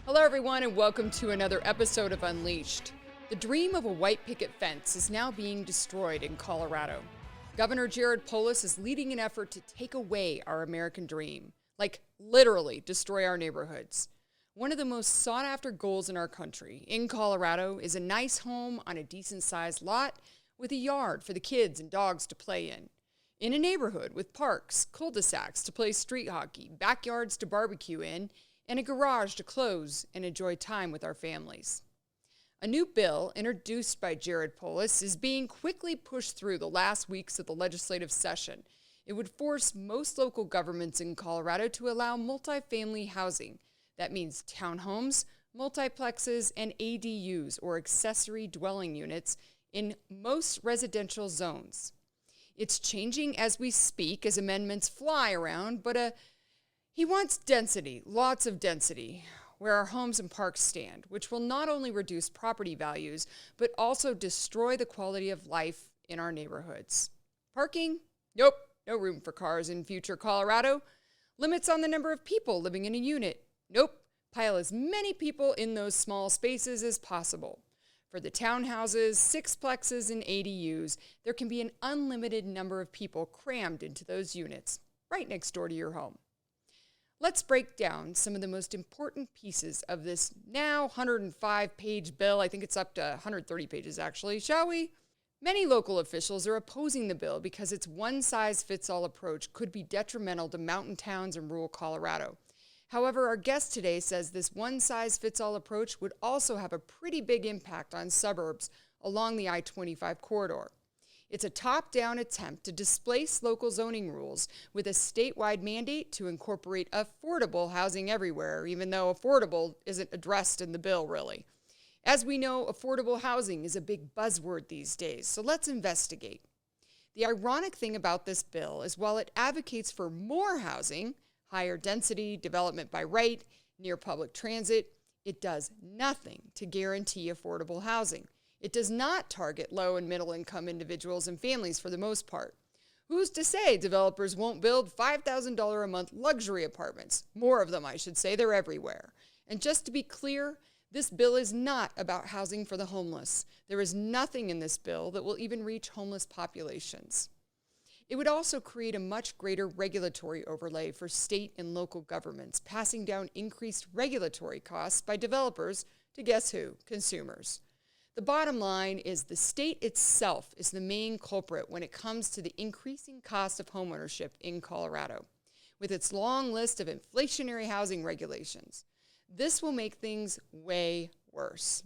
Hello everyone and welcome to another episode of Unleashed. The dream of a white picket fence is now being destroyed in Colorado. Governor Jared Polis is leading an effort to take away our American dream, like literally destroy our neighborhoods. One of the most sought after goals in our country, in Colorado, is a nice home on a decent sized lot with a yard for the kids and dogs to play in a neighborhood with parks, cul-de-sacs to play street hockey, backyards to barbecue in, and a garage to close and enjoy time with our families. A new bill introduced by Jared Polis is being quickly pushed through the last weeks of the legislative session. It would force most local governments in Colorado to allow multifamily housing. That means townhomes, multiplexes, and ADUs, or accessory dwelling units, in most residential zones. It's changing as we speak as amendments fly around, but he wants density, lots of density, where our homes and parks stand, which will not only reduce property values, but also destroy the quality of life in our neighborhoods. Parking? Nope, no room for cars in future Colorado. Limits on the number of people living in a unit? Nope, pile as many people in those small spaces as possible. For the townhouses, sixplexes, and ADUs, there can be an unlimited number of people crammed into those units, right next door to your home. Let's break down some of the most important pieces of this now 105-page bill. I think it's up to 130 pages, actually, shall we? Many local officials are opposing the bill because its one-size-fits-all approach could be detrimental to mountain towns and rural Colorado. However, our guest today says this one-size-fits-all approach would also have a pretty big impact on suburbs along the I-25 corridor. It's a top-down attempt to displace local zoning rules with a statewide mandate to incorporate affordable housing everywhere, even though affordable isn't addressed in the bill, really. As we know, affordable housing is a big buzzword these days, so let's investigate. The ironic thing about this bill is while it advocates for more housing, higher density, development by right, near public transit, it does nothing to guarantee affordable housing. It does not target low and middle income individuals and families for the most part. Who's to say developers won't build $5,000 a month luxury apartments? More of them, I should say. They're everywhere. And just to be clear, this bill is not about housing for the homeless. There is nothing in this bill that will even reach homeless populations. It would also create a much greater regulatory overlay for state and local governments, passing down increased regulatory costs by developers to guess who? Consumers. The bottom line is the state itself is the main culprit when it comes to the increasing cost of homeownership in Colorado, with its long list of inflationary housing regulations. This will make things way worse.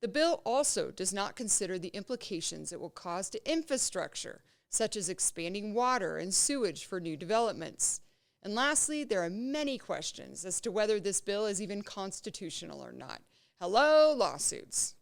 The bill also does not consider the implications it will cause to infrastructure, such as expanding water and sewage for new developments. And lastly, there are many questions as to whether this bill is even constitutional or not. Hello, lawsuits.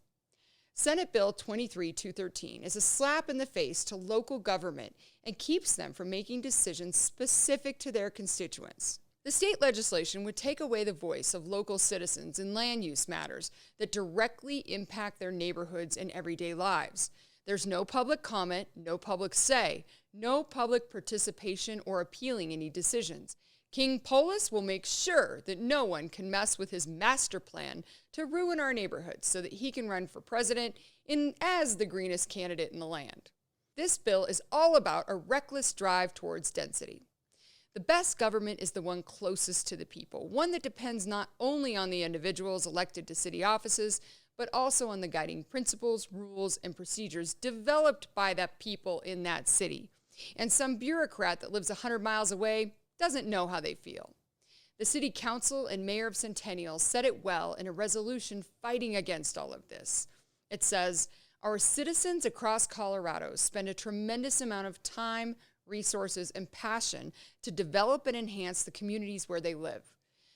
Senate Bill 23-213 is a slap in the face to local government and keeps them from making decisions specific to their constituents. The state legislation would take away the voice of local citizens in land use matters that directly impact their neighborhoods and everyday lives. There's no public comment, no public say, no public participation or appealing any decisions. King Polis will make sure that no one can mess with his master plan to ruin our neighborhoods so that he can run for president as the greenest candidate in the land. This bill is all about a reckless drive towards density. The best government is the one closest to the people, one that depends not only on the individuals elected to city offices, but also on the guiding principles, rules, and procedures developed by the people in that city. And some bureaucrat that lives 100 miles away doesn't know how they feel. The city council and mayor of Centennial said it well in a resolution fighting against all of this. It says, "Our citizens across Colorado spend a tremendous amount of time, resources, and passion to develop and enhance the communities where they live.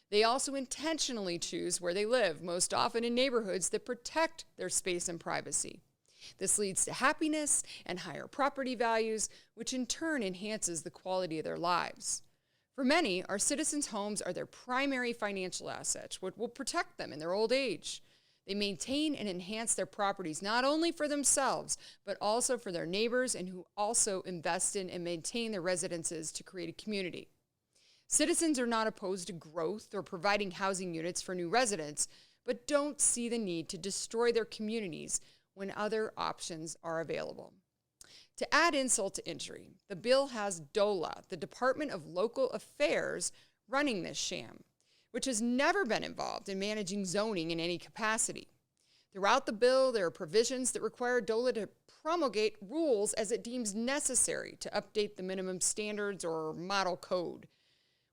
They also intentionally choose where they live, most often in neighborhoods that protect their space and privacy. This leads to happiness and higher property values, which in turn enhances the quality of their lives. For many, our citizens' homes are their primary financial assets, what will protect them in their old age. They maintain and enhance their properties not only for themselves, but also for their neighbors and who also invest in and maintain their residences to create a community. Citizens are not opposed to growth or providing housing units for new residents, but don't see the need to destroy their communities when other options are available. To add insult to injury, the bill has DOLA, the Department of Local Affairs, running this sham, which has never been involved in managing zoning in any capacity. Throughout the bill, there are provisions that require DOLA to promulgate rules as it deems necessary to update the minimum standards or model code,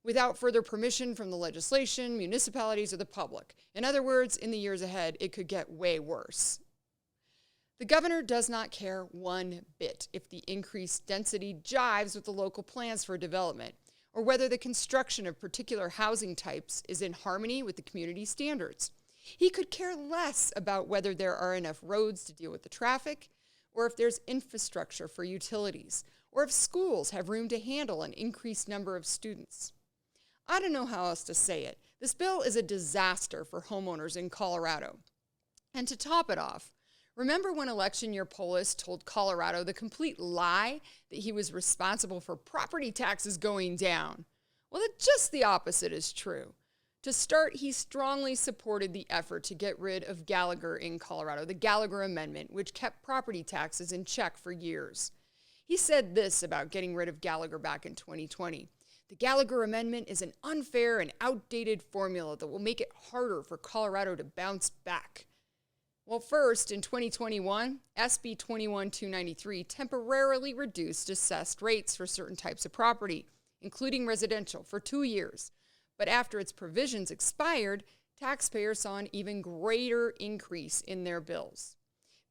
without further permission from the legislation, municipalities, or the public. In other words, in the years ahead, it could get way worse. The governor does not care one bit if the increased density jives with the local plans for development, or whether the construction of particular housing types is in harmony with the community standards. He could care less about whether there are enough roads to deal with the traffic, or if there's infrastructure for utilities, or if schools have room to handle an increased number of students. I don't know how else to say it. This bill is a disaster for homeowners in Colorado. And to top it off, remember when election year Polis told Colorado the complete lie that he was responsible for property taxes going down? Well, just the opposite is true. To start, he strongly supported the effort to get rid of Gallagher in Colorado, the Gallagher Amendment, which kept property taxes in check for years. He said this about getting rid of Gallagher back in 2020. The Gallagher Amendment is an unfair and outdated formula that will make it harder for Colorado to bounce back. Well, first, in 2021, SB 21293 temporarily reduced assessed rates for certain types of property, including residential, for 2 years. But after its provisions expired, taxpayers saw an even greater increase in their bills.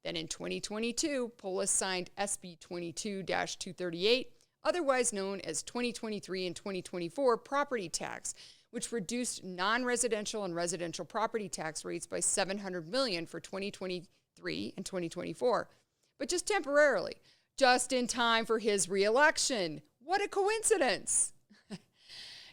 Then in 2022, Polis signed SB 22-238, otherwise known as 2023 and 2024 property tax, which reduced non-residential and residential property tax rates by $700 million for 2023 and 2024, but just temporarily, just in time for his re-election. What a coincidence!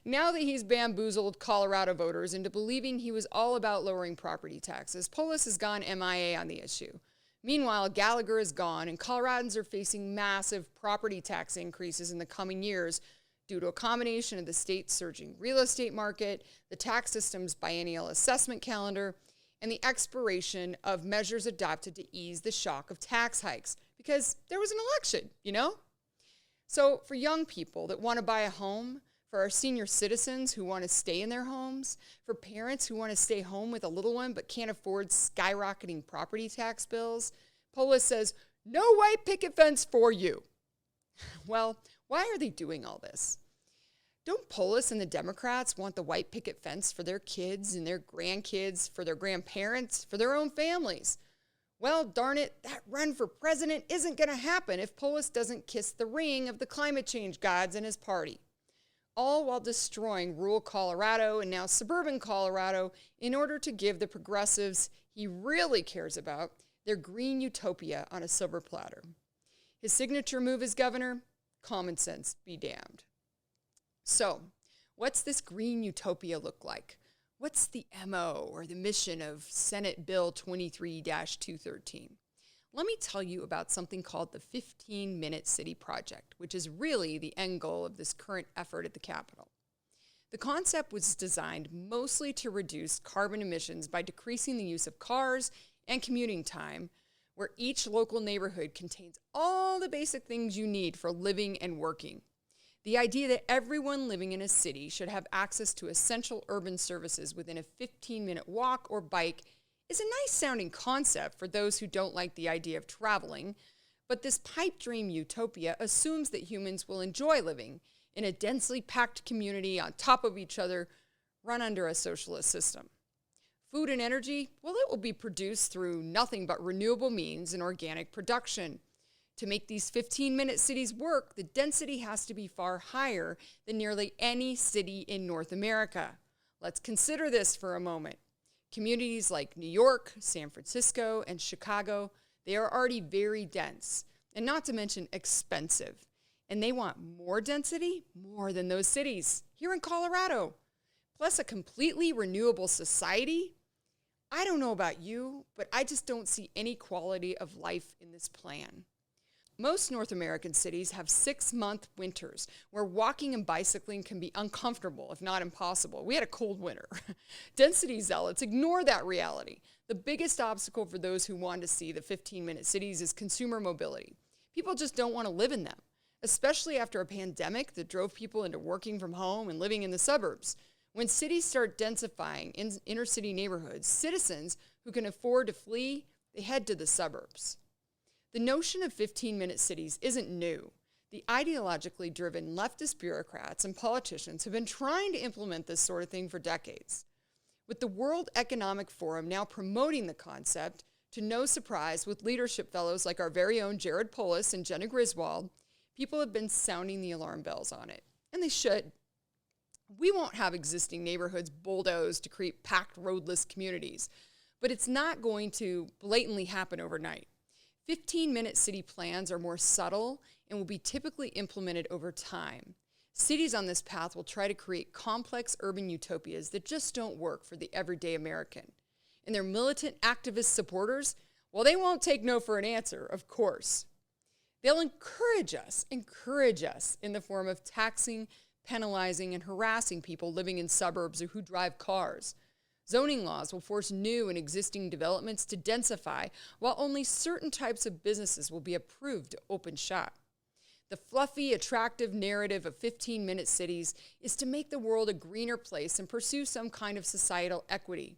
Now that he's bamboozled Colorado voters into believing he was all about lowering property taxes, Polis has gone MIA on the issue. Meanwhile, Gallagher is gone, and Coloradans are facing massive property tax increases in the coming years due to a combination of the state's surging real estate market, the tax system's biennial assessment calendar, and the expiration of measures adopted to ease the shock of tax hikes, because there was an election, you know? So for young people that want to buy a home, for our senior citizens who want to stay in their homes, for parents who want to stay home with a little one but can't afford skyrocketing property tax bills, Polis says, no white picket fence for you. Well, why are they doing all this? Don't Polis and the Democrats want the white picket fence for their kids and their grandkids, for their grandparents, for their own families? Well, darn it, that run for president isn't going to happen if Polis doesn't kiss the ring of the climate change gods in his party. All while destroying rural Colorado and now suburban Colorado in order to give the progressives he really cares about their green utopia on a silver platter. His signature move as governor? Common sense be damned. So, what's this green utopia look like? What's the MO or the mission of Senate Bill 23-213? Let me tell you about something called the 15-Minute City Project, which is really the end goal of this current effort at the Capitol. The concept was designed mostly to reduce carbon emissions by decreasing the use of cars and commuting time, where each local neighborhood contains all the basic things you need for living and working. The idea that everyone living in a city should have access to essential urban services within a 15-minute walk or bike is a nice-sounding concept for those who don't like the idea of traveling, but this pipe dream utopia assumes that humans will enjoy living in a densely packed community on top of each other, run under a socialist system. Food and energy, well, it will be produced through nothing but renewable means and organic production. To make these 15-minute cities work, the density has to be far higher than nearly any city in North America. Let's consider this for a moment. Communities like New York, San Francisco, and Chicago, they are already very dense, and not to mention expensive. And they want more density, more than those cities here in Colorado. Plus a completely renewable society. I don't know about you, but I just don't see any quality of life in this plan. most North American cities have 6-month winters where walking and bicycling can be uncomfortable, if not impossible. We had a cold winter. Density zealots ignore that reality. The biggest obstacle for those who want to see the 15-minute cities is consumer mobility. People just don't want to live in them, especially after a pandemic that drove people into working from home and living in the suburbs. When cities start densifying in inner city neighborhoods, citizens who can afford to flee, they head to the suburbs. The notion of 15-minute cities isn't new. The ideologically driven leftist bureaucrats and politicians have been trying to implement this sort of thing for decades. With the World Economic Forum now promoting the concept, to no surprise, with leadership fellows like our very own Jared Polis and Jenna Griswold, people have been sounding the alarm bells on it. And they should. We won't have existing neighborhoods bulldozed to create packed roadless communities, but it's not going to blatantly happen overnight. 15-minute city plans are more subtle and will be typically implemented over time. Cities on this path will try to create complex urban utopias that just don't work for the everyday American. And their militant activist supporters, well, they won't take no for an answer, of course. They'll encourage us in the form of taxing, penalizing, and harassing people living in suburbs or who drive cars. Zoning laws will force new and existing developments to densify, while only certain types of businesses will be approved to open shop. The fluffy, attractive narrative of 15-minute cities is to make the world a greener place and pursue some kind of societal equity.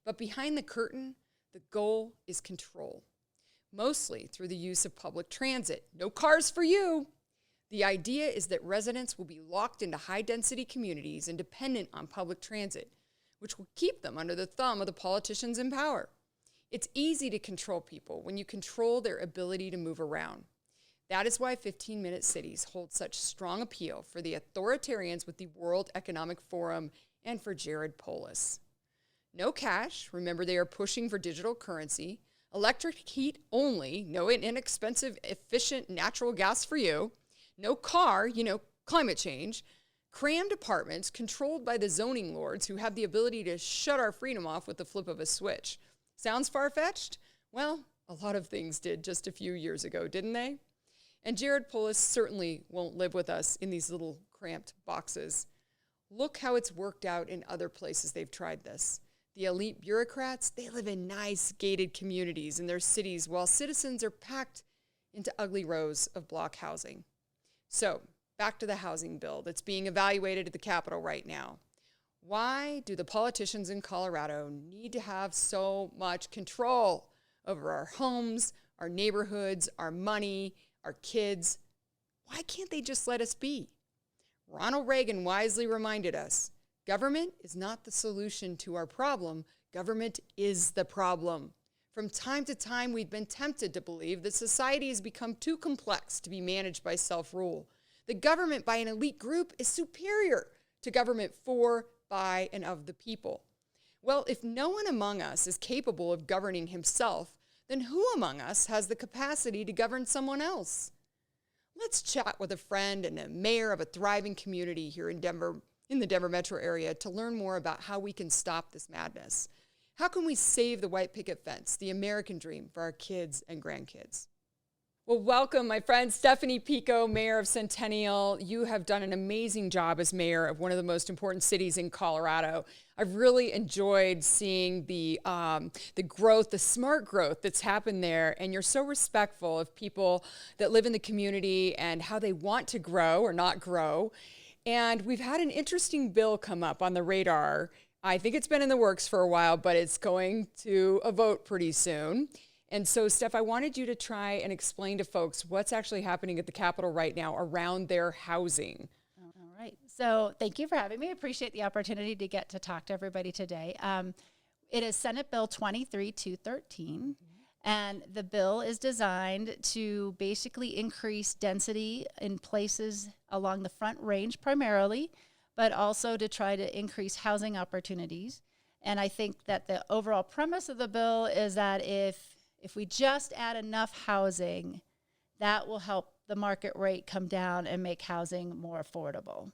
But behind the curtain, the goal is control, mostly through the use of public transit. No cars for you! The idea is that residents will be locked into high-density communities and dependent on public transit, which will keep them under the thumb of the politicians in power. It's easy to control people when you control their ability to move around. That is why 15-minute cities hold such strong appeal for the authoritarians with the World Economic Forum and for Jared Polis. No cash, remember they are pushing for digital currency, electric heat only, no inexpensive, efficient natural gas for you, no car, climate change, crammed apartments controlled by the zoning lords who have the ability to shut our freedom off with the flip of a switch. Sounds far-fetched? Well, a lot of things did just a few years ago, didn't they? And Jared Polis certainly won't live with us in these little cramped boxes. Look how it's worked out in other places they've tried this. The elite bureaucrats, they live in nice gated communities in their cities while citizens are packed into ugly rows of block housing. So, back to the housing bill that's being evaluated at the Capitol right now. Why do the politicians in Colorado need to have so much control over our homes, our neighborhoods, our money, our kids? Why can't they just let us be? Ronald Reagan wisely reminded us, government is not the solution to our problem. Government is the problem. From time to time, we've been tempted to believe that society has become too complex to be managed by self-rule. The government by an elite group is superior to government for, by, and of the people. Well, if no one among us is capable of governing himself, then who among us has the capacity to govern someone else? Let's chat with a friend and a mayor of a thriving community here in Denver, in the Denver metro area, to learn more about how we can stop this madness. How can we save the white picket fence, the American dream, for our kids and grandkids? Well, welcome, my friend Stephanie Piko, mayor of Centennial. You have done an amazing job as mayor of one of the most important cities in Colorado. I've really enjoyed seeing the growth, the smart growth that's happened there. And you're so respectful of people that live in the community and how they want to grow or not grow. And we've had an interesting bill come up on the radar. I think it's been in the works for a while, but it's going to a vote pretty soon. And so, Steph, I wanted you to try and explain to folks what's actually happening at the Capitol right now around their housing. All right. So thank you for having me. I appreciate the opportunity to get to talk to everybody today. It is Senate Bill 23213, and the bill is designed to basically increase density in places along the Front Range primarily, but also to try to increase housing opportunities. And I think that the overall premise of the bill is that if we just add enough housing, that will help the market rate come down and make housing more affordable.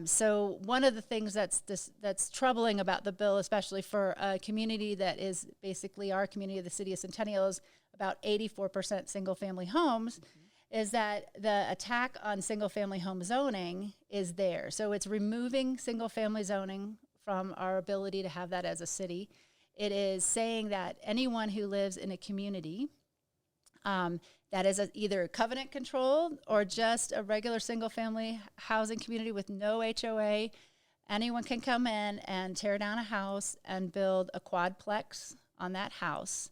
So one of the things that's troubling about the bill, especially for a community that is basically our community of the city of Centennial, is about 84% single-family homes. is that the attack on single-family home zoning is there. So it's removing single-family zoning from our ability to have that as a city. It is saying that anyone who lives in a community that is either covenant controlled or just a regular single-family housing community with no HOA, anyone can come in and tear down a house and build a quadplex on that house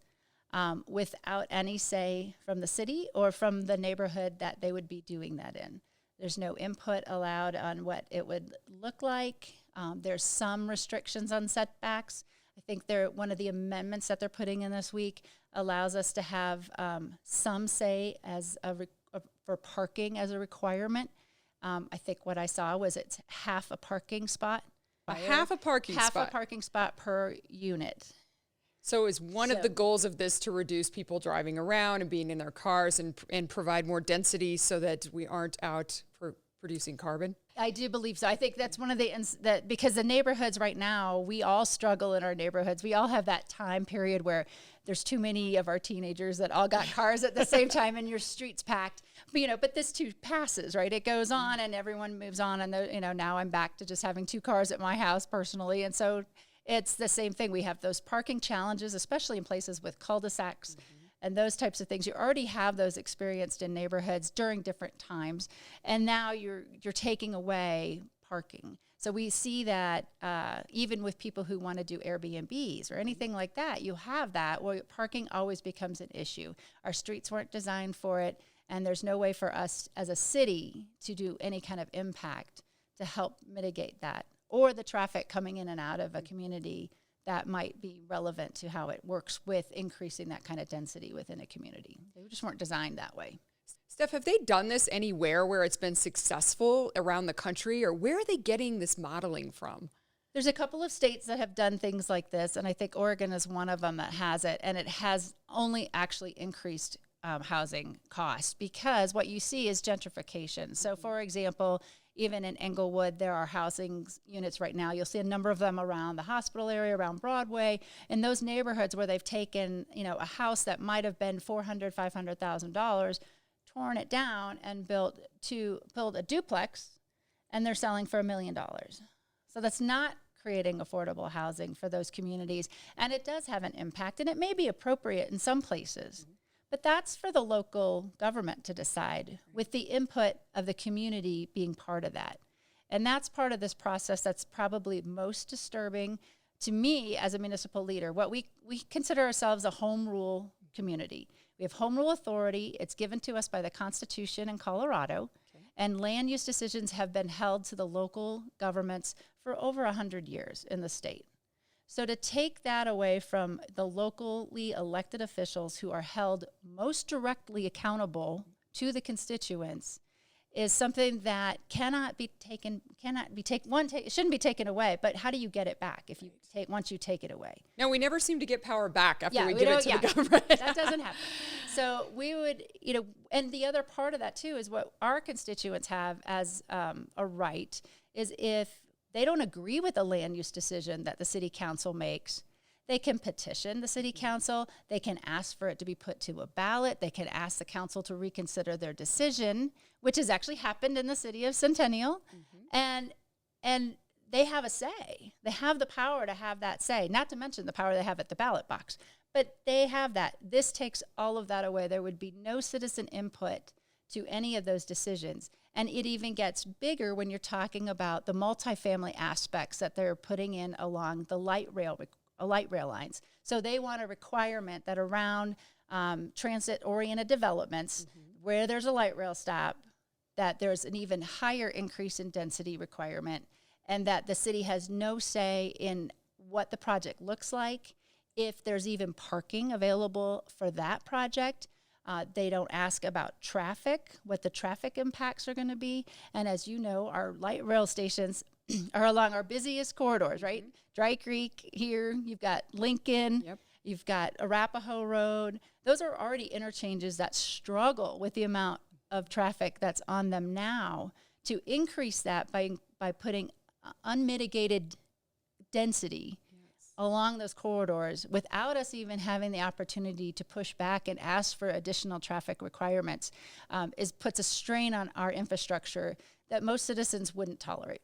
without any say from the city or from the neighborhood that they would be doing that in. There's no input allowed on what it would look like. There's some restrictions on setbacks. I think one of the amendments that they're putting in this week allows us to have some say as for parking as a requirement. I think what I saw was it's half a parking spot. Half a parking spot per unit. So is one of the goals of this to reduce people driving around and being in their cars and provide more density so that we aren't out producing carbon? I do believe so. I think that's one of that because the neighborhoods right now, we all struggle in our neighborhoods. We all have that time period where there's too many of our teenagers that all got cars at the same time and your street's packed. But this too passes, right? It goes on and everyone moves on. And, now I'm back to just having 2 cars at my house personally. And so it's the same thing. We have those parking challenges, especially in places with cul-de-sacs and those types of things. You already have those experienced in neighborhoods during different times. And now you're taking away parking. So we see that even with people who want to do Airbnbs or anything like that, you have that. Well, parking always becomes an issue. Our streets weren't designed for it, and there's no way for us as a city to do any kind of impact to help mitigate that. Or the traffic coming in and out of a community that might be relevant to how it works with increasing that kind of density within a community. They just weren't designed that way. Steph, have they done this anywhere where it's been successful around the country, or where are they getting this modeling from? There's a couple of states that have done things like this, and I think Oregon is one of them that has it, and it has only actually increased housing costs because what you see is gentrification. So, for example, even in Englewood, there are housing units right now. You'll see a number of them around the hospital area, around Broadway, in those neighborhoods where they've taken, a house that might have been $400,000, $500,000, torn it down and build a duplex, and they're selling for $1 million. So that's not creating affordable housing for those communities, and it does have an impact, and it may be appropriate in some places. But that's for the local government to decide with the input of the community being part of that. And that's part of this process that's probably most disturbing to me as a municipal leader. What we consider ourselves a home rule community. We have home rule authority. It's given to us by the Constitution in Colorado. Okay. And land use decisions have been held to the local governments for over 100 years in the state. So to take that away from the locally elected officials who are held most directly accountable to the constituents is something that it shouldn't be taken away, but how do you get it back once you take it away? No, we never seem to get power back after we give it to the government. That doesn't happen. So we would, and the other part of that too is what our constituents have as a right is if they don't agree with a land use decision that the city council makes, they can petition the city council. They can ask for it to be put to a ballot. They can ask the council to reconsider their decision, which has actually happened in the city of Centennial. And they have a say. They have the power to have that say, not to mention the power they have at the ballot box. But they have that. This takes all of that away. There would be no citizen input to any of those decisions. And it even gets bigger when you're talking about the multifamily aspects that they're putting in along the light rail lines. So they want a requirement that around transit-oriented developments, where there's a light rail stop, that there's an even higher increase in density requirement, and that the city has no say in what the project looks like, if there's even parking available for that project. They don't ask about traffic, what the traffic impacts are going to be. And as you know, our light rail stations are along our busiest corridors, right? Dry Creek here, you've got Lincoln, you've got Arapahoe Road. Those are already interchanges that struggle with the amount of traffic that's on them now. To increase that by putting unmitigated density along those corridors without us even having the opportunity to push back and ask for additional traffic requirements puts a strain on our infrastructure that most citizens wouldn't tolerate.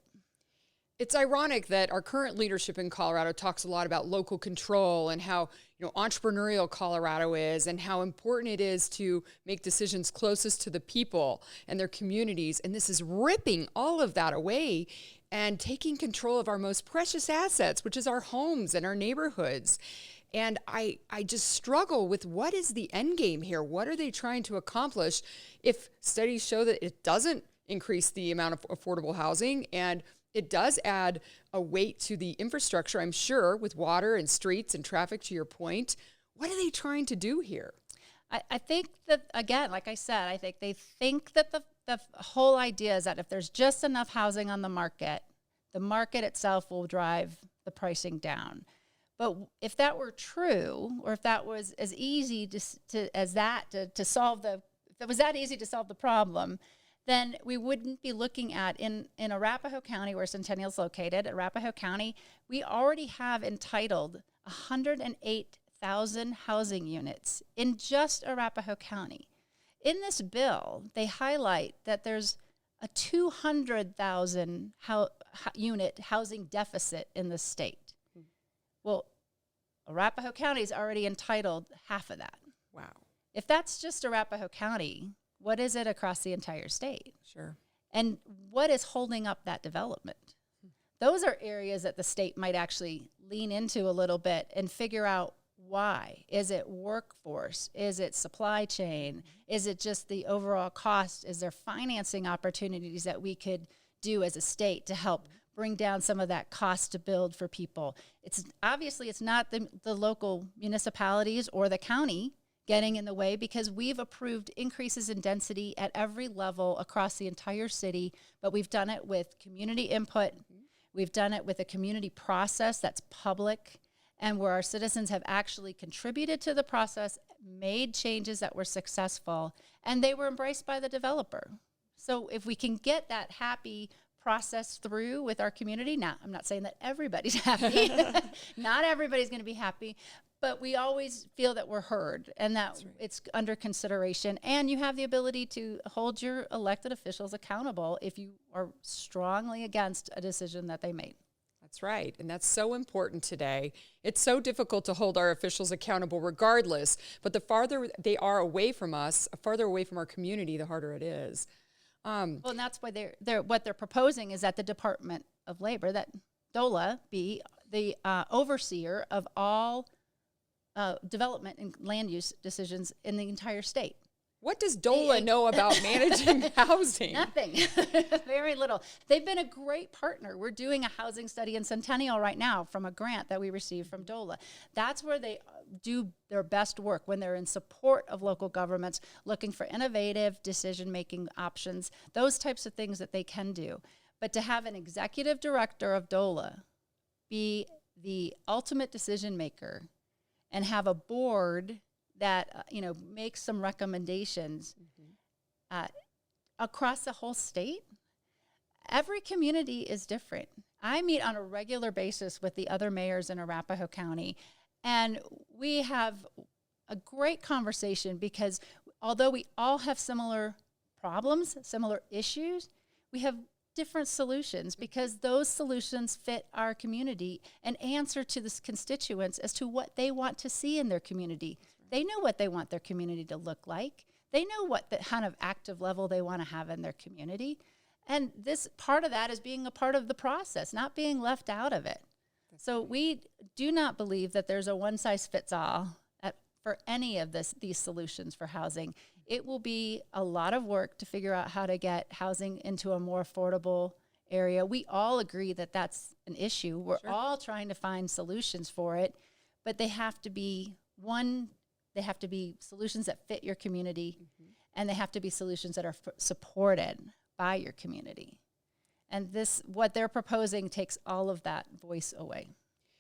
It's ironic that our current leadership in Colorado talks a lot about local control and how, entrepreneurial Colorado is and how important it is to make decisions closest to the people and their communities. And this is ripping all of that away and taking control of our most precious assets, which is our homes and our neighborhoods. And I just struggle with what is the end game here? What are they trying to accomplish if studies show that it doesn't increase the amount of affordable housing and it does add a weight to the infrastructure, I'm sure, with water and streets and traffic, to your point. What are they trying to do here? I think that, again, like I said, I think they think that the whole idea is that if there's just enough housing on the market itself will drive the pricing down. But if that were true, or if that was as easy to solve the problem, then we wouldn't be looking at, in Arapahoe County, where Centennial is located, Arapahoe County, we already have entitled 108,000 housing units in just Arapahoe County. In this bill, they highlight that there's a 200,000 unit housing deficit in the state. Well, Arapahoe County is already entitled half of that. Wow. If that's just Arapahoe County, what is it across the entire state? Sure. And what is holding up that development? Those are areas that the state might actually lean into a little bit and figure out why. Is it workforce? Is it supply chain? Is it just the overall cost? Is there financing opportunities that we could do as a state to help bring down some of that cost to build for people? It's not the local municipalities or the county getting in the way, because we've approved increases in density at every level across the entire city, but we've done it with community input. We've done it with a community process that's public and where our citizens have actually contributed to the process, made changes that were successful, and they were embraced by the developer. So if we can get that happy process through with our community, now I'm not saying that everybody's happy. Not everybody's going to be happy, but we always feel that we're heard and that it's under consideration. And you have the ability to hold your elected officials accountable if you are strongly against a decision that they made. That's right. And that's so important today. It's so difficult to hold our officials accountable regardless, but the farther they are away from us, farther away from our community, the harder it is. Well, and that's why what they're proposing is that the Department of Labor, that DOLA, be the overseer of all development and land use decisions in the entire state. What does DOLA know about managing housing? Nothing. Very little. They've been a great partner. We're doing a housing study in Centennial right now from a grant that we received from DOLA. That's where they do their best work, when they're in support of local governments, looking for innovative decision-making options, those types of things that they can do. But to have an executive director of DOLA be the ultimate decision maker and have a board that makes some recommendations across the whole state. Every community is different. I meet on a regular basis with the other mayors in Arapahoe County, and we have a great conversation, because although we all have similar problems, similar issues, we have different solutions, because those solutions fit our community and answer to the constituents as to what they want to see in their community. They know what they want their community to look like. They know what the kind of active level they want to have in their community. And this part of that is being a part of the process, not being left out of it. So we do not believe that there's a one-size-fits-all for any of these solutions for housing. It will be a lot of work to figure out how to get housing into a more affordable area. We all agree that that's an issue. We're all trying to find solutions for it, but they have to be solutions that fit your community, and they have to be solutions that are supported by your community. And what they're proposing takes all of that voice away.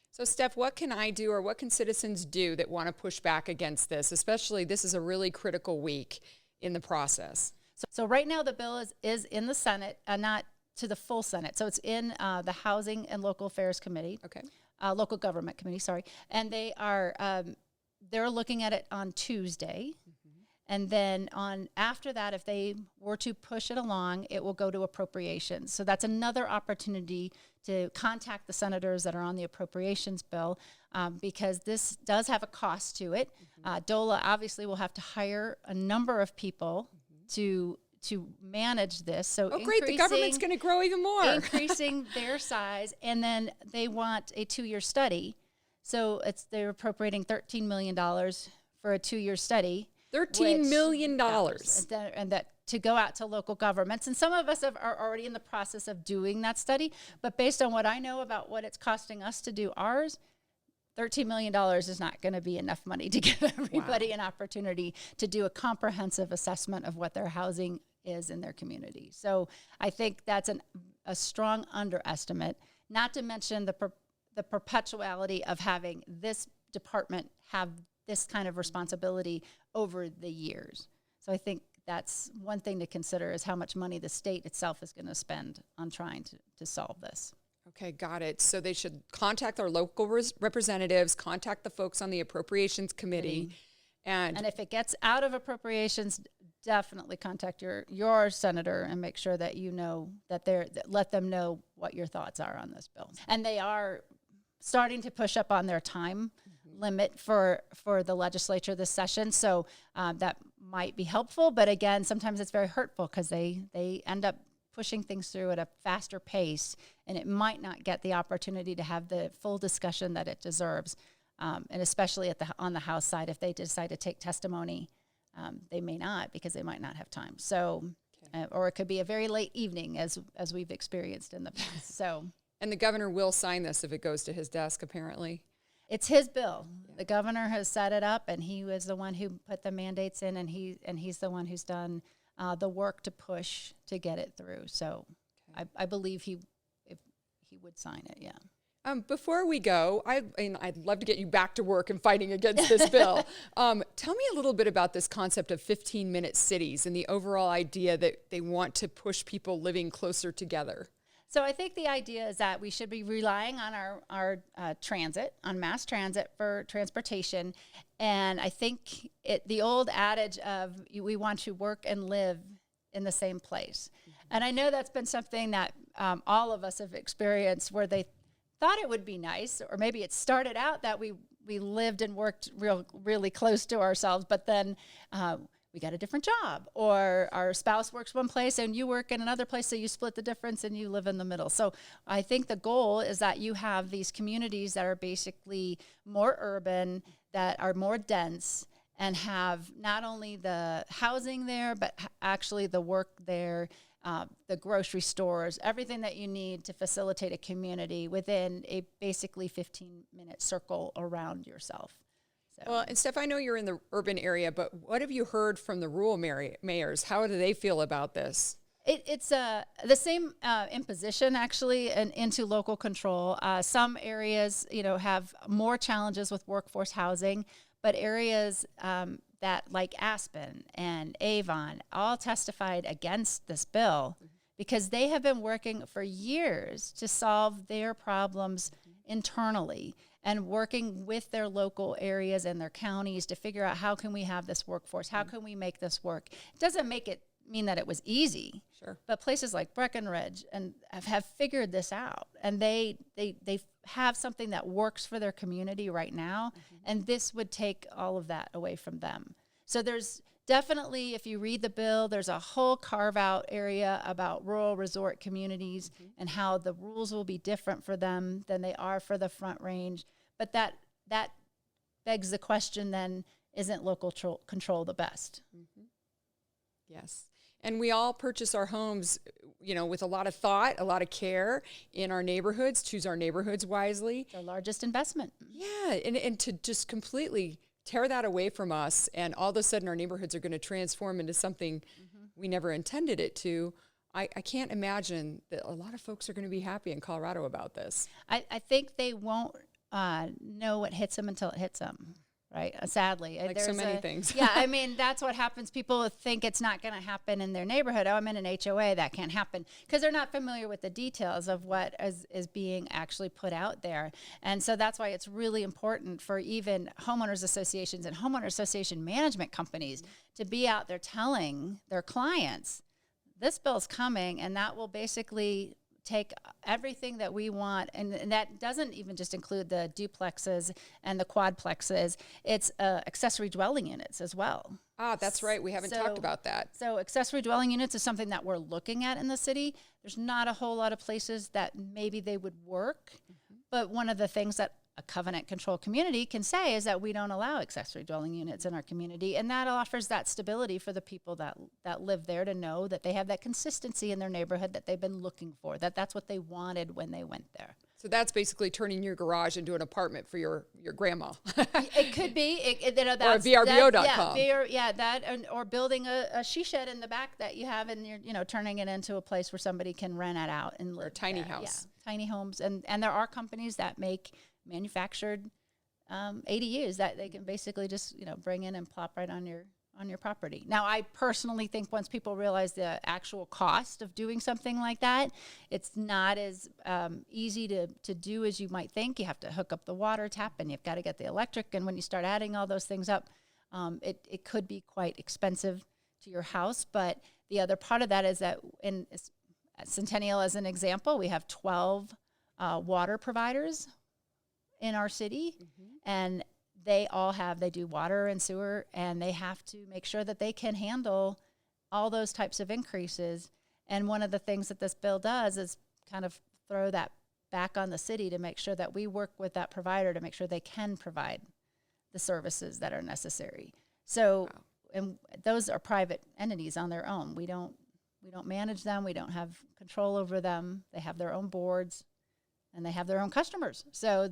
So, Steph, what can I do, or what can citizens do that want to push back against this? Especially, this is a really critical week in the process. So right now the bill is in the Senate, not to the full Senate. So it's in the Housing and Local Affairs Committee. Okay. local government committee, sorry, and they are they're looking at it on Tuesday. And then after that, if they were to push it along, it will go to appropriations. So that's another opportunity to contact the senators that are on the appropriations bill, because this does have a cost to it. DOLA obviously will have to hire a number of people to manage this. So great, the government's going to grow even more. Increasing their size, and then they want a 2-year study. So they're appropriating $13 million for a 2-year study. $13 million. And that to go out to local governments. And some of us are already in the process of doing that study. But based on what I know about what it's costing us to do ours, $13 million is not going to be enough money to give everybody an opportunity to do a comprehensive assessment of what their housing is in their community. So I think that's a strong underestimate, not to mention the perpetuality of having this department have this kind of responsibility over the years. So I think that's one thing to consider, is how much money the state itself is going to spend on trying to solve this. Okay, got it. So they should contact our local representatives, contact the folks on the appropriations committee. And if it gets out of appropriations, definitely contact your senator and make sure that you know let them know what your thoughts are on this bill. And they are starting to push up on their time limit for the legislature this session. So that might be helpful. But again, sometimes it's very hurtful because they end up pushing things through at a faster pace, and it might not get the opportunity to have the full discussion that it deserves. And especially on the House side, if they decide to take testimony, they may not, because they might not have time. So, or it could be a very late evening, as we've experienced in the past. So, and the governor will sign this if it goes to his desk, apparently. It's his bill. Yeah. The governor has set it up, and he was the one who put the mandates in, and he's the one who's done the work to push to get it through. So, I believe he would sign it. Yeah. Before we go, I'd love to get you back to work and fighting against this bill. Tell me a little bit about this concept of 15-minute cities and the overall idea that they want to push people living closer together. So I think the idea is that we should be relying on our transit, on mass transit for transportation. And I think the old adage of we want to work and live in the same place. And I know that's been something that all of us have experienced, where they thought it would be nice, or maybe it started out that we lived and worked really close to ourselves, but then we got a different job, or our spouse works one place and you work in another place, so you split the difference and you live in the middle. So I think the goal is that you have these communities that are basically more urban, that are more dense, and have not only the housing there, but actually the work there, the grocery stores, everything that you need to facilitate a community within a basically 15-minute circle around yourself. So. Well, and Steph, I know you're in the urban area, but what have you heard from the rural mayors? How do they feel about this? It's the same imposition, actually, into local control. Some areas, have more challenges with workforce housing, but areas that, like Aspen and Avon, all testified against this bill because they have been working for years to solve their problems internally, and working with their local areas and their counties to figure out, how can we have this workforce? How can we make this work? It doesn't mean that it was easy. Sure. But places like Breckenridge have figured this out, and they have something that works for their community right now, and this would take all of that away from them. So there's definitely, if you read the bill, there's a whole carve-out area about rural resort communities and how the rules will be different for them than they are for the Front Range. But that begs the question then, isn't local control the best? Yes. And we all purchase our homes, with a lot of thought, a lot of care in our neighborhoods, choose our neighborhoods wisely. The largest investment. Yeah. And to just completely tear that away from us, and all of a sudden our neighborhoods are going to transform into something we never intended it to. I can't imagine that a lot of folks are going to be happy in Colorado about this. I think they won't know what hits them until it hits them, right? Sadly. Like so many things. Yeah, I mean, that's what happens. People think it's not going to happen in their neighborhood. Oh, I'm in an HOA. That can't happen because they're not familiar with the details of what is being actually put out there. And so that's why it's really important for even homeowners associations and homeowner association management companies to be out there telling their clients, this bill's coming, and that will basically take everything that we want, and that doesn't even just include the duplexes and the quadplexes. It's accessory dwelling units as well. Ah, that's right. We haven't talked about that. So accessory dwelling units is something that we're looking at in the city. There's not a whole lot of places that maybe they would work, but one of the things that a covenant control community can say is that we don't allow accessory dwelling units in our community, and that offers that stability for the people that live there to know that they have that consistency in their neighborhood that they've been looking for, that's what they wanted when they went there. So that's basically turning your garage into an apartment for your grandma. It could be. Or VRBO.com. Or building a she shed in the back that you have, and you're turning it into a place where somebody can rent it out and live. Or a tiny there. house. Yeah, tiny homes. And there are companies that make manufactured ADUs that they can basically just bring in and plop right on your property. Now, I personally think once people realize the actual cost of doing something like that, it's not as easy to do as you might think. You have to hook up the water tap, and you've got to get the electric, and when you start adding all those things up, it could be quite expensive to your house. But the other part of that is that at Centennial, as an example, we have 12 water providers in our city, and they do water and sewer, and they have to make sure that they can handle all those types of increases. And one of the things that this bill does is kind of throw that back on the city to make sure that we work with that provider to make sure they can provide the services that are necessary. So, and those are private entities on their own. We don't manage them. We don't have control over them. They have their own boards, and they have their own customers. So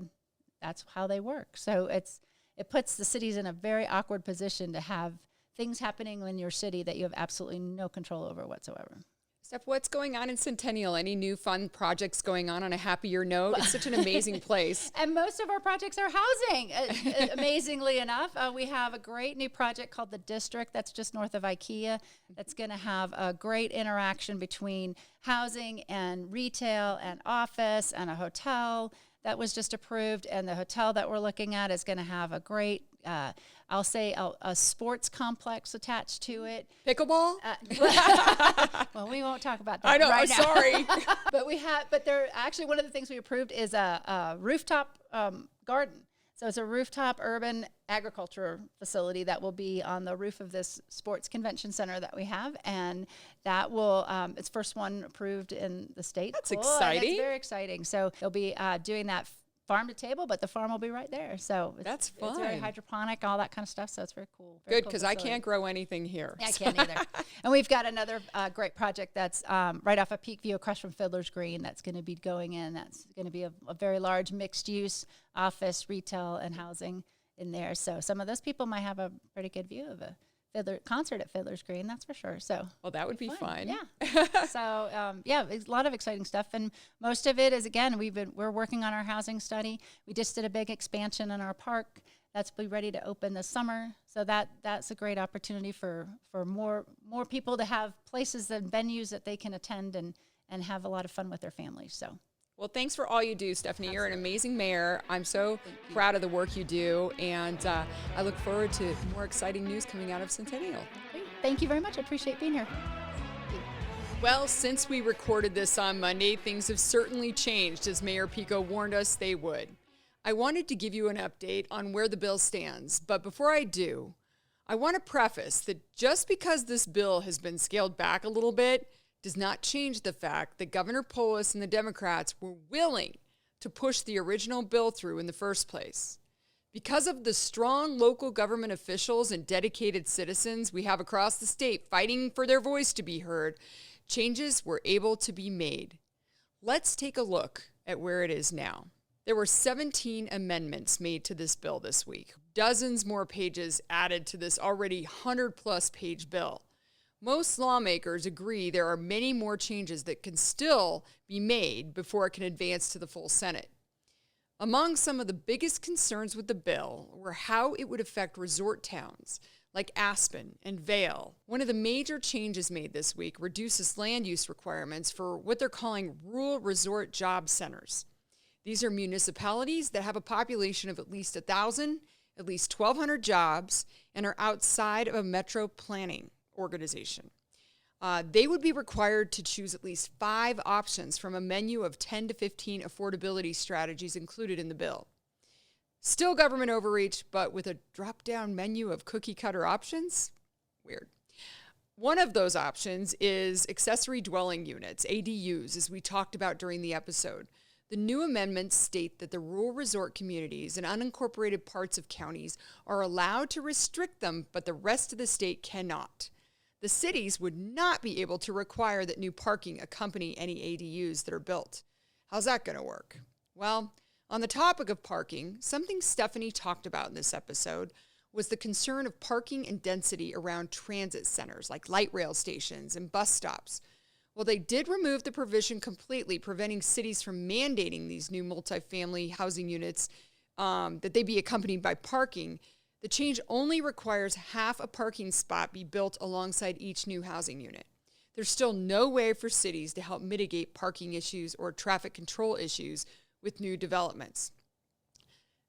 that's how they work. So it puts the cities in a very awkward position to have things happening in your city that you have absolutely no control over whatsoever. Steph, what's going on in Centennial? Any new fun projects going on a happier note? It's such an amazing place. And most of our projects are housing, amazingly enough. We have a great new project called The District that's just north of IKEA that's going to have a great interaction between housing and retail and office and a hotel that was just approved. And the hotel that we're looking at is going to have a great, I'll say a sports complex attached to it. Pickleball? Well, we won't talk about that. I know, right I'm now. sorry. But they're actually, one of the things we approved is a rooftop garden. So it's a rooftop urban agriculture facility that will be on the roof of this sports convention center that we have. And that will, it's first one approved in the state. That's cool. exciting. It's very exciting. So they'll be doing that farm to table, but the farm will be right there. So that's fun. It's very hydroponic, all that kind of stuff. So it's very cool. Good, because I can't grow anything here. I can't either. And we've got another great project that's right off of Peakview across from Fiddler's Green that's going to be going in. That's going to be a very large mixed use office, retail, and housing in there. So some of those people might have a pretty good view of a concert at Fiddler's Green, that's for sure. So, well, that would be fun. Yeah. So, it's a lot of exciting stuff, and most of it is, again, we're working on our housing study. We just did a big expansion in our park that's be ready to open this summer. So that's a great opportunity for more people to have places and venues that they can attend and have a lot of fun with their families. So. Well, thanks for all you do, Stephanie. Absolutely. You're an amazing mayor. I'm so proud of the work you do, and I look forward to more exciting news coming out of Centennial. Great. Thank you very much. I appreciate being here. Well, since we recorded this on Monday, things have certainly changed, as Mayor Piko warned us they would. I wanted to give you an update on where the bill stands, but before I do, I want to preface that just because this bill has been scaled back a little bit does not change the fact that Governor Polis and the Democrats were willing to push the original bill through in the first place. Because of the strong local government officials and dedicated citizens we have across the state fighting for their voice to be heard, changes were able to be made. Let's take a look at where it is now. There were 17 amendments made to this bill this week, dozens more pages added to this already 100-plus page bill. Most lawmakers agree there are many more changes that can still be made before it can advance to the full Senate. Among some of the biggest concerns with the bill were how it would affect resort towns like Aspen and Vail. One of the major changes made this week reduces land use requirements for what they're calling rural resort job centers. These are municipalities that have a population of at least 1,000, at least 1,200 jobs, and are outside of a metro planning organization. They would be required to choose at least 5 options from a menu of 10 to 15 affordability strategies included in the bill. Still government overreach, but with a drop-down menu of cookie-cutter options? Weird. One of those options is accessory dwelling units, ADUs, as we talked about during the episode. The new amendments state that the rural resort communities and unincorporated parts of counties are allowed to restrict them, but the rest of the state cannot. The cities would not be able to require that new parking accompany any ADUs that are built. How's that going to work? Well, on the topic of parking, something Stephanie talked about in this episode was the concern of parking and density around transit centers like light rail stations and bus stops. Well, they did remove the provision completely, preventing cities from mandating these new multifamily housing units that they be accompanied by parking. The change only requires half a parking spot be built alongside each new housing unit. There's still no way for cities to help mitigate parking issues or traffic control issues with new developments.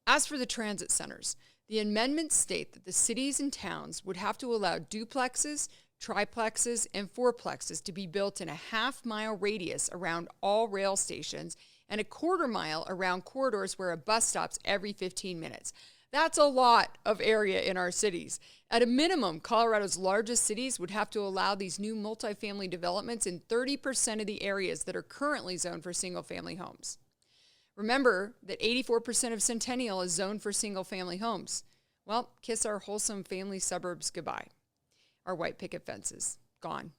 As for the transit centers, the amendments state that the cities and towns would have to allow duplexes, triplexes, and fourplexes to be built in a half-mile radius around all rail stations and a quarter-mile around corridors where a bus stops every 15 minutes. That's a lot of area in our cities. At a minimum, Colorado's largest cities would have to allow these new multifamily developments in 30% of the areas that are currently zoned for single-family homes. Remember that 84% of Centennial is zoned for single-family homes. Well, kiss our wholesome family suburbs goodbye. Our white picket fences, gone.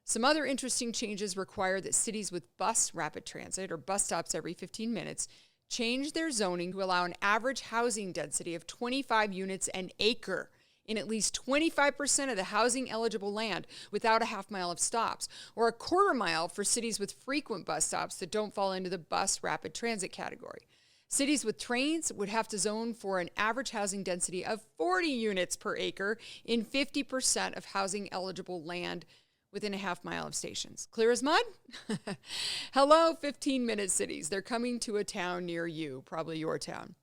Some other interesting changes require that cities with bus rapid transit or bus stops every 15 minutes change their zoning to allow an average housing density of 25 units an acre in at least 25% of the housing eligible land without a half mile of stops, or a quarter mile for cities with frequent bus stops that don't fall into the bus rapid transit category. Cities with trains would have to zone for an average housing density of 40 units per acre in 50% of housing eligible land within a half mile of stations. Clear as mud? Hello, 15-minute cities. They're coming to a town near you, probably your town.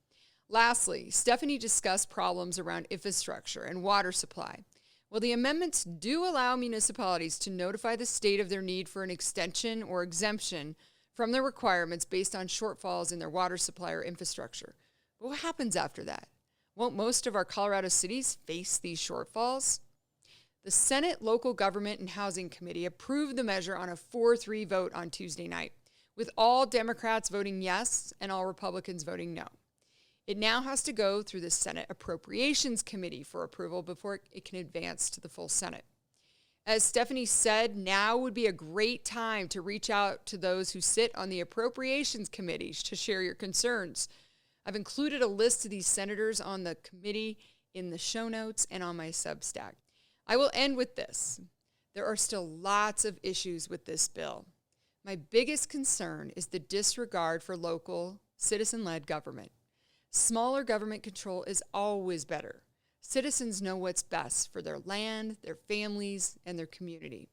Lastly, Stephanie discussed problems around infrastructure and water supply. Well, the amendments do allow municipalities to notify the state of their need for an extension or exemption from their requirements based on shortfalls in their water supply or infrastructure. But what happens after that? Won't most of our Colorado cities face these shortfalls? The Senate Local Government and Housing Committee approved the measure on a 4-3 vote on Tuesday night, with all Democrats voting yes and all Republicans voting no. It now has to go through the Senate Appropriations Committee for approval before it can advance to the full Senate. As Stephanie said, now would be a great time to reach out to those who sit on the Appropriations Committee to share your concerns. I've included a list of these senators on the committee in the show notes and on my Substack. I will end with this. There are still lots of issues with this bill. My biggest concern is the disregard for local, citizen-led government. Smaller government control is always better. Citizens know what's best for their land, their families, and their community.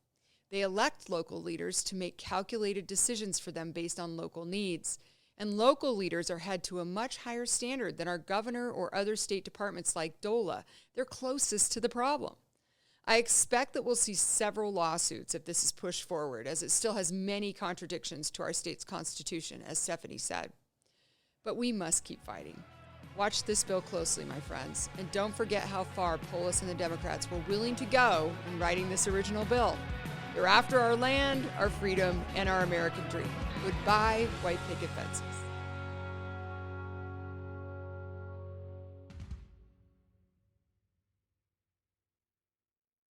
They elect local leaders to make calculated decisions for them based on local needs. And local leaders are held to a much higher standard than our governor or other state departments like DOLA. They're closest to the problem. I expect that we'll see several lawsuits if this is pushed forward, as it still has many contradictions to our state's constitution, as Stephanie said. But we must keep fighting. Watch this bill closely, my friends, and don't forget how far Polis and the Democrats were willing to go in writing this original bill. They're after our land, our freedom, and our American dream. Goodbye, white picket fences.